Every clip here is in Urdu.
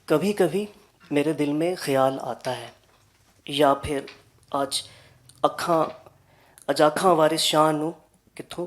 کبھی کبھی میرے دل میں خیال آتا ہے یا پھر ਅੱਜ ਅੱਖਾਂ ਵਾਰਿਸ ਸ਼ਾਨ ਨੂੰ ਕਿੱਥੋਂ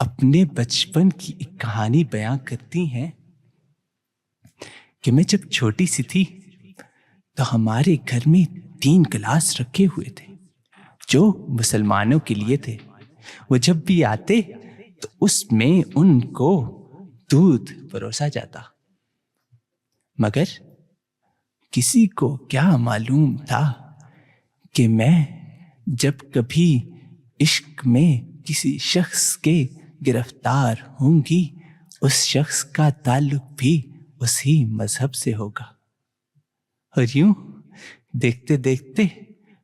اپنے بچپن کی ایک کہانی بیان کرتی ہیں کہ میں جب چھوٹی سی تھی تو ہمارے گھر میں 3 گلاس رکھے ہوئے تھے جو مسلمانوں کے لیے تھے. وہ جب بھی آتے تو اس میں ان کو دودھ پروسا جاتا، مگر کسی کو کیا معلوم تھا کہ میں جب کبھی عشق میں کسی شخص کے گرفتار ہوں گی اس شخص کا تعلق بھی اسی مذہب سے ہوگا. اور یوں دیکھتے دیکھتے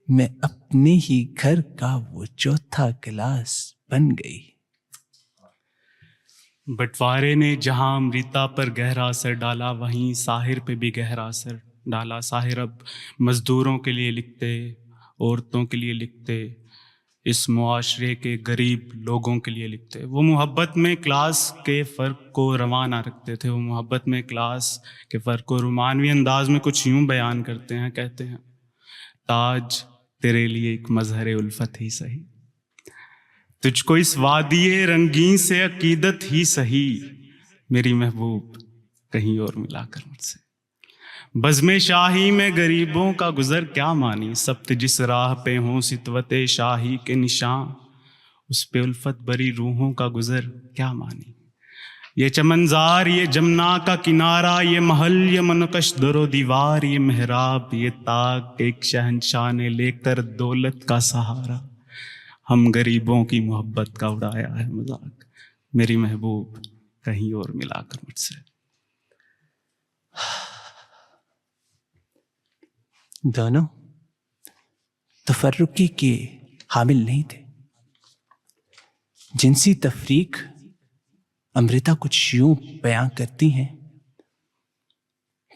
میں اپنے ہی گھر کا وہ چوتھا گلاس بن گئی. بٹوارے نے جہاں امرتا پر گہرا اثر ڈالا وہیں ساحر پہ بھی گہرا اثر ڈالا. ساحر اب مزدوروں کے لیے لکھتے، عورتوں کے لیے لکھتے، اس معاشرے کے غریب لوگوں کے لیے لکھتے. وہ محبت میں کلاس کے فرق کو رواں نہ رکھتے تھے. وہ محبت میں کلاس کے فرق کو رومانوی انداز میں کچھ یوں بیان کرتے ہیں، کہتے ہیں: تاج تیرے لیے ایک مظہر الفت ہی سہی، تجھ کو اس وادی رنگین سے عقیدت ہی سہی، میری محبوب کہیں اور ملا کر مجھ سے. بزم شاہی میں غریبوں کا گزر کیا مانی، سبت جس راہ پہ ہوں ستوت شاہی کے نشاں، اس پہ الفت بری روحوں کا گزر کیا مانی. یہ چمنزار، یہ جمنا کا کنارہ، یہ محل، یہ منقش در و دیوار، یہ محراب، یہ طاق، ایک شہنشاہ نے لے کر دولت کا سہارا، ہم غریبوں کی محبت کا اڑایا ہے مذاق، میری محبوب کہیں اور ملا کر مجھ سے. دونوں تفرقے کے حامل نہیں تھے. جنسی تفریق امرتا کچھ یوں بیان کرتی ہیں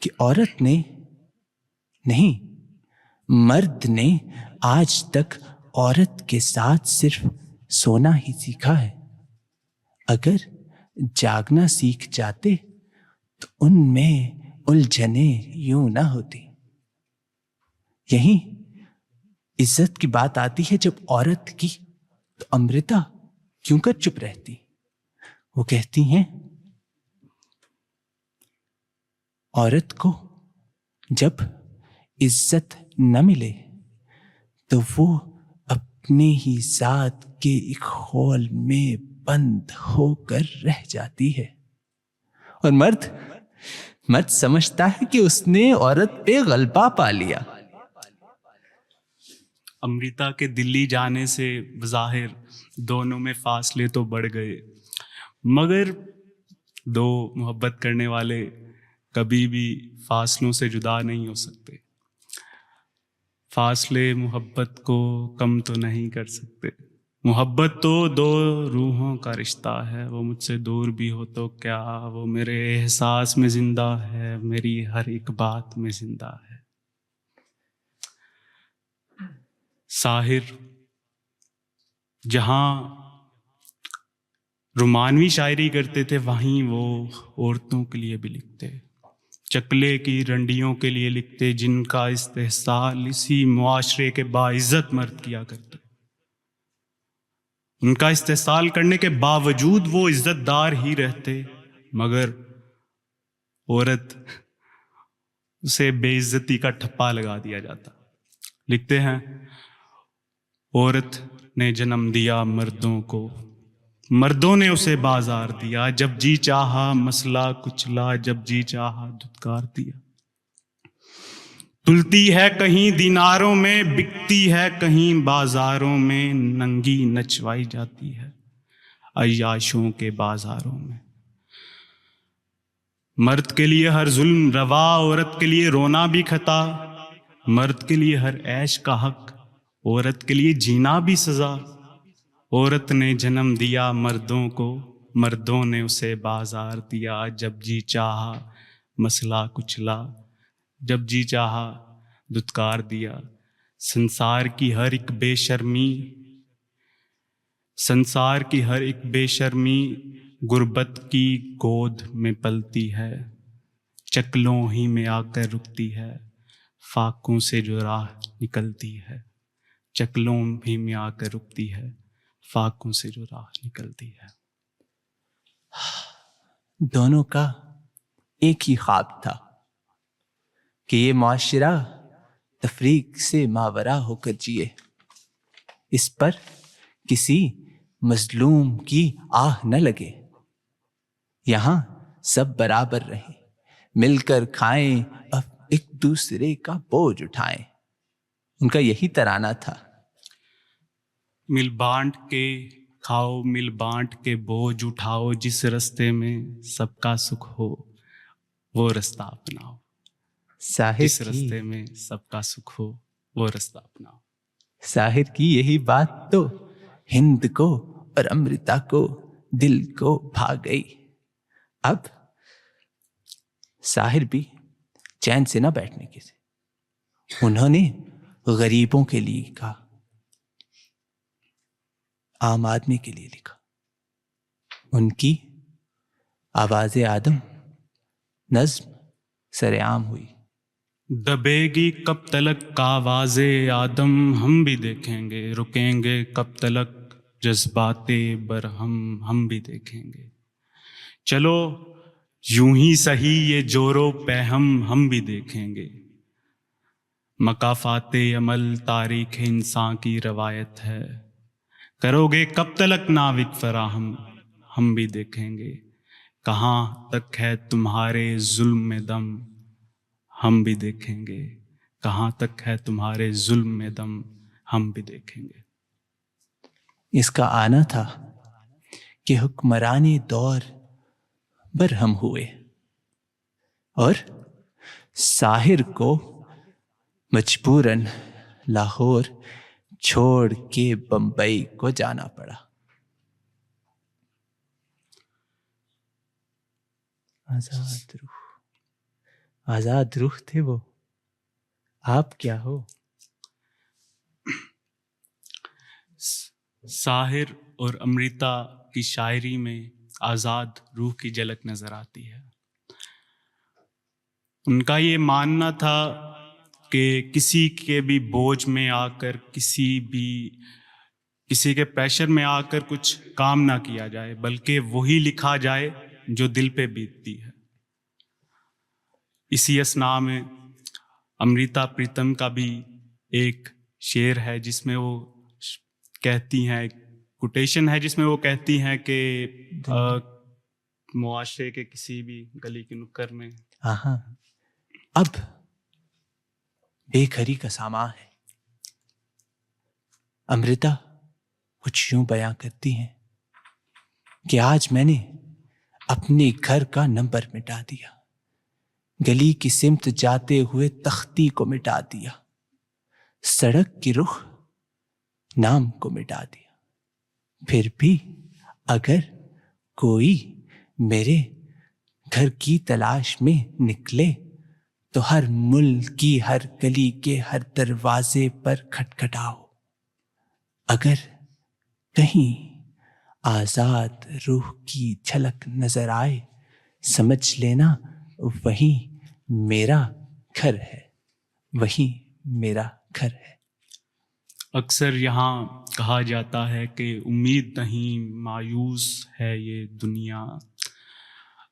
کہ عورت نے نہیں، مرد نے آج تک عورت کے ساتھ صرف سونا ہی سیکھا ہے. اگر جاگنا سیکھ جاتے تو ان میں الجھنیں یوں نہ ہوتی. یہیں عزت کی بات آتی ہے جب عورت کی، تو امرتا کیوں کر چپ رہتی. وہ کہتی ہیں عورت کو جب عزت نہ ملے تو وہ اپنے ہی ذات کے ایک خول میں بند ہو کر رہ جاتی ہے. اور مرد سمجھتا ہے کہ اس نے عورت پہ غلبہ پا لیا. امرتا کے دلی جانے سے بظاہر دونوں میں فاصلے تو بڑھ گئے، مگر دو محبت کرنے والے کبھی بھی فاصلوں سے جدا نہیں ہو سکتے. فاصلے محبت کو کم تو نہیں کر سکتے. محبت تو دو روحوں کا رشتہ ہے، وہ مجھ سے دور بھی ہو تو کیا، وہ میرے احساس میں زندہ ہے، میری ہر ایک بات میں زندہ ہے. ساحر جہاں رومانوی شاعری کرتے تھے وہیں وہ عورتوں کے لیے بھی لکھتے، چکلے کی رنڈیوں کے لیے لکھتے جن کا استحصال اسی معاشرے کے باعزت مرد کیا کرتے. ان کا استحصال کرنے کے باوجود وہ عزت دار ہی رہتے، مگر عورت اسے بے عزتی کا ٹھپا لگا دیا جاتا. لکھتے ہیں: عورت نے جنم دیا مردوں کو، مردوں نے اسے بازار دیا، جب جی چاہا مسئلہ کچلا، جب جی چاہا دھتکار دیا. تلتی ہے کہیں دیناروں میں، بکتی ہے کہیں بازاروں میں، ننگی نچوائی جاتی ہے عیاشوں کے بازاروں میں. مرد کے لیے ہر ظلم روا، عورت کے لیے رونا بھی خطا. مرد کے لیے ہر عیش کا حق، عورت کے لیے جینا بھی سزا. عورت نے جنم دیا مردوں کو، مردوں نے اسے بازار دیا، جب جی چاہا مسئلہ کچلا، جب جی چاہا دھتکار دیا. سنسار کی ہر ایک بے شرمی، سنسار کی ہر ایک بے شرمی غربت کی گود میں پلتی ہے، چکلوں ہی میں آ کر رکتی ہے، فاقوں سے جو راہ نکلتی ہے. چکلوں ہی میں آ کر رکتی ہے، فاقوں سے جو راہ نکلتی ہے. دونوں کا ایک ہی خواب تھا کہ یہ معاشرہ تفریق سے ماورا ہو کر جیے، اس پر کسی مظلوم کی آہ نہ لگے، یہاں سب برابر رہیں، مل کر کھائیں اور ایک دوسرے کا بوجھ اٹھائیں۔ ان کا یہی ترانہ تھا۔ مل بانٹ کے کھاؤ، مل بانٹ کے بوجھ اٹھاؤ، جس رستے میں سب کا سکھ ہو وہ رستہ اپناؤ، جس رستے میں سب کا سکھ ہو وہ رستہ اپناؤ۔ ساحر کی یہی بات تو ہند کو اور امرتا کو دل کو بھا گئی۔ اب ساحر بھی چین سے نہ بیٹھنے کے تھے، انہوں نے غریبوں کے لیے کہا، عام آدمی کے لیے لکھا۔ ان کی آواز آدم نظم سر عام ہوئی۔ دبے گی کب تلک آواز آدم، ہم بھی دیکھیں گے، رکیں گے کب تلک جذبات برہم، ہم بھی دیکھیں گے۔ چلو یوں ہی سہی یہ جورو پہم، ہم بھی دیکھیں گے۔ مقافات عمل تاریخ انسان کی روایت ہے، کرو گے کب تلک ناوک فراہم، ہم بھی دیکھیں گے۔ کہاں تک ہے تمہارے ظلم میں دم، ہم بھی دیکھیں گے۔ کہاں تک ہے تمہارے ظلم میں دم، ہم بھی دیکھیں گے۔ اس کا آنا تھا کہ حکمرانی دور برہم ہوئے اور ساحر کو مجبوراً لاہور چھوڑ کے بمبئی کو جانا پڑا۔ آزاد روح، آزاد روح تھے وہ، آپ کیا ہو؟ ساحر اور امرتا کی شاعری میں آزاد روح کی جھلک نظر آتی ہے۔ ان کا یہ ماننا تھا کہ کسی کے بھی بوجھ میں آ کر، کسی کے پریشر میں آ کر کچھ کام نہ کیا جائے، بلکہ وہی لکھا جائے جو دل پہ بیتتی ہے۔ اسی اثنا میں امرتا پریتم کا بھی ایک شعر ہے جس میں وہ کہتی ہیں، کوٹیشن ہے جس میں وہ کہتی ہیں کہ معاشرے کے کسی بھی گلی کے نکر میں اب بے گھری کا سامان ہے۔ امرتا کچھ یوں بیاں کرتی ہیں کہ آج میں نے اپنے گھر کا نمبر مٹا دیا، گلی کی سمت جاتے ہوئے تختی کو مٹا دیا، سڑک کی رخ نام کو مٹا دیا۔ پھر بھی اگر کوئی میرے گھر کی تلاش میں نکلے تو ہر ملک کی ہر گلی کے ہر دروازے پر کھٹکھٹاؤ۔ اگر کہیں آزاد روح کی جھلک نظر آئے، سمجھ لینا وہی میرا گھر ہے، وہی میرا گھر ہے۔ اکثر یہاں کہا جاتا ہے کہ امید نہیں، مایوس ہے یہ دنیا۔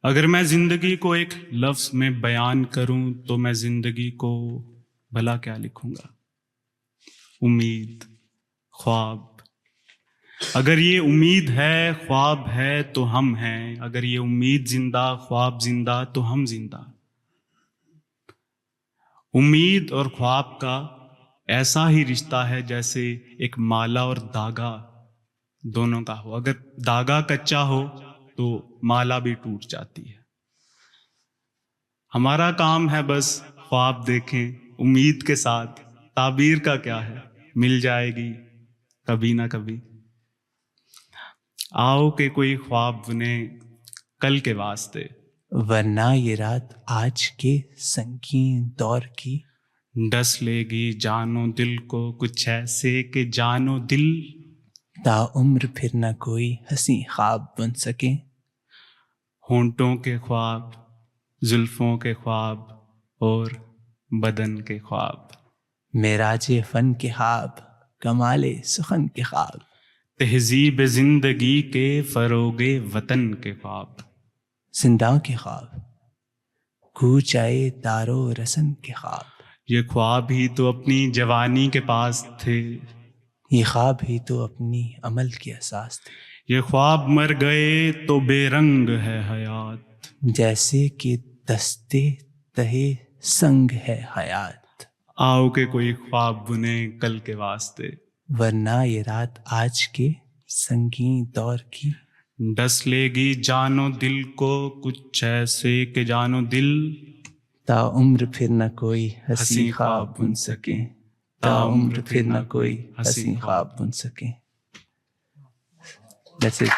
اگر میں زندگی کو ایک لفظ میں بیان کروں تو میں زندگی کو بھلا کیا لکھوں گا؟ امید، خواب۔ اگر یہ امید ہے، خواب ہے تو ہم ہیں۔ اگر یہ امید زندہ، خواب زندہ تو ہم زندہ۔ امید اور خواب کا ایسا ہی رشتہ ہے جیسے ایک مالا اور دھاگا دونوں کا ہو۔ اگر دھاگا کچا ہو تو مالا بھی ٹوٹ جاتی ہے۔ ہمارا کام ہے بس خواب دیکھیں امید کے ساتھ، تعبیر کا کیا ہے، مل جائے گی کبھی نہ کبھی۔ آؤ کہ کوئی خواب بنیں کل کے واسطے، ورنہ یہ رات آج کے سنگین دور کی ڈس لے گی جان و دل کو، کچھ ایسے کہ جان و دل تا عمر پھر نہ کوئی ہنسی خواب بن سکے۔ ہونٹوں کے خواب، زلفوں کے خواب اور بدن کے خواب، معراج فن کے خواب، کمال سخن کے خواب، تہذیب زندگی کے فروغ وطن کے خواب. زنداں کے خواب، کوچ آئے دارو رسن کے خواب. یہ خواب ہی تو اپنی جوانی کے پاس تھے، یہ خواب ہی تو اپنی عمل کی اساس تھے. یہ خواب مر گئے تو بے رنگ ہے حیات. جیسے کہ دستے تہے سنگ ہے حیات. آؤ کہ کوئی خواب بنے کل کے واسطے، ورنہ یہ رات آج کے سنگین دور کی. ڈس لے گی جان و دل کو کچھ ایسے کہ جان و دل تا عمر پھر نہ کوئی حسین حسین خواب بن سکے. تا عمر پھر نہ کوئی حسین خواب بن سکے. That's it.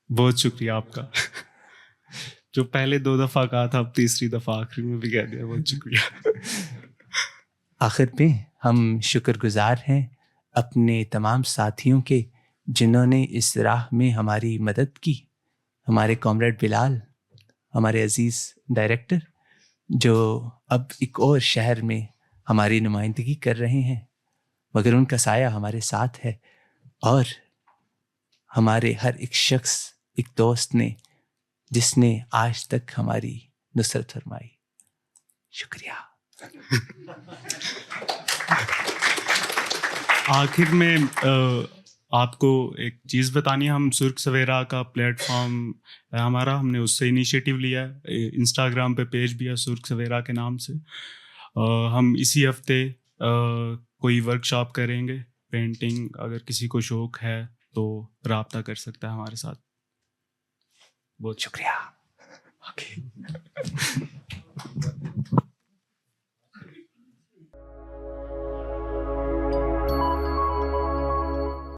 بہت شکریہ آپ کا. جو پہلے 2 دفعہ کہا تھا اب تیسری دفعہ آخری میں بھی کہہ دیا. بہت شکریہ. آخر پہ ہم شکر گزار ہیں اپنے تمام ساتھیوں کے جنہوں نے اس راہ میں ہماری مدد کی. ہمارے کامریڈ بلال، ہمارے عزیز ڈائریکٹر، جو اب ایک اور شہر میں ہماری نمائندگی کر رہے ہیں، مگر ان کا سایہ ہمارے ساتھ ہے. اور ہمارے ہر ایک شخص، ایک دوست نے جس نے آج تک ہماری نصرت فرمائی. شکریہ. آخر میں آپ کو ایک چیز بتانی ہے. ہم سرخ سویرا کا پلیٹ فارم ہمارا، ہم نے اس سے انیشیٹو لیا ہے. انسٹاگرام پہ پیج بھی ہے سرخ سویرا کے نام سے. ہم اسی ہفتے کوئی ورک شاپ کریں گے پینٹنگ. اگر کسی کو شوق ہے تو رابطہ کر سکتا ہے ہمارے ساتھ. بہت شکریہ.